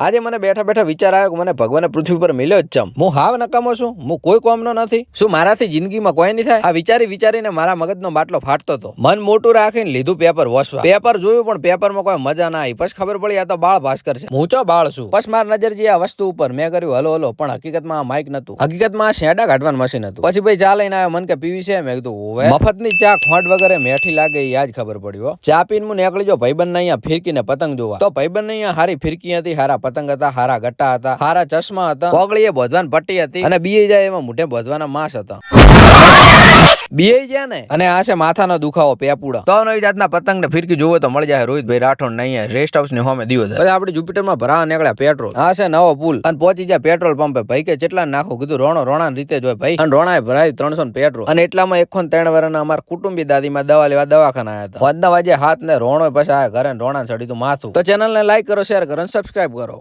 આજે મને બેઠા બેઠા વિચાર આવ્યો કે મને ભગવાને પૃથ્વી પર મળ્યો જ ચમ. હું હાવ નકામો છું, હું કોઈ કોમનો નથી. શું મારાથી જિંદગીમાં કોઈ નહીં થાય? આ વિચારીને મારા મગજનો બાટલો ફાટતો હતો. મન મોટું રાખીને લીધું પેપર વોસવા. પેપર જોયું પણ પેપરમાં કોઈ મજા ના આવી. પછી ખબર પડી આ તો બાળ ભાસ્કર છે. હું ચો બાળ છું. પછી મારી નજર જઈ આ વસ્તુ ઉપર. મેં કર્યું હલો હલો, પણ હકીકતમાં આ માઇક નતું. હકીકતમાં આ શેડા કાઢવાનું મશીન હતું. પછી ભાઈ ચા લઈને આવ્યો. મન કે પીવી છે? મેં કીધું ઓવે. મફતની ચા ખોટ વગર મેઠી લાગે એ આજ ખબર પડી. ચા પીને હું નીકળી જો ભાઈબંધ અહીંયા ફિરકીને પતંગ જોવા. તો ભાઈબંધ અહીંયા હારી ફિરકી હતી, હારા પતંગ હતા, હારા ગટ્ટા હતા, હારા ચશ્મા હતા, કોગળીએ બોધવાન પટ્ટી હતી અને બીએ જાય એમાં મોઢે બોધવાના માંસ હતા. બીએ જાય ને. અને આ છે માથાનો દુખાવો, પેપુડા. તો નવી જાતના પતંગ ને ફિરકી જોવો તો મળી જાય રોહિતભાઈ રાઠોડ ને અહીંયા રેસ્ટ હાઉસ ની હોમે દીવો. પછી આપણે જુપિટરમાં ભરાવા નીકળ્યા પેટ્રોલ. આ છે નવો પુલ અને પહોંચી જાય પેટ્રોલ પંપે. ભાઈ કે કેટલા નાખો? કીધું રોણા રીતે જ હોય ભાઈ. અને રોણાએ ભરાય 300 પેટ્રોલ. અને એટલામાં 103 વર્ષના અમારા કુટુંબી દાદીમાં દવા લેવા દવાખાના આવ્યા હતા. 5 વાગે હાથ ને રોણો પછી આ ઘરે રોણા ચડી તું માથું. તો ચેનલ ને લાઈક કરો, શેર કરો અને સબસ્ક્રાઇબ કરો.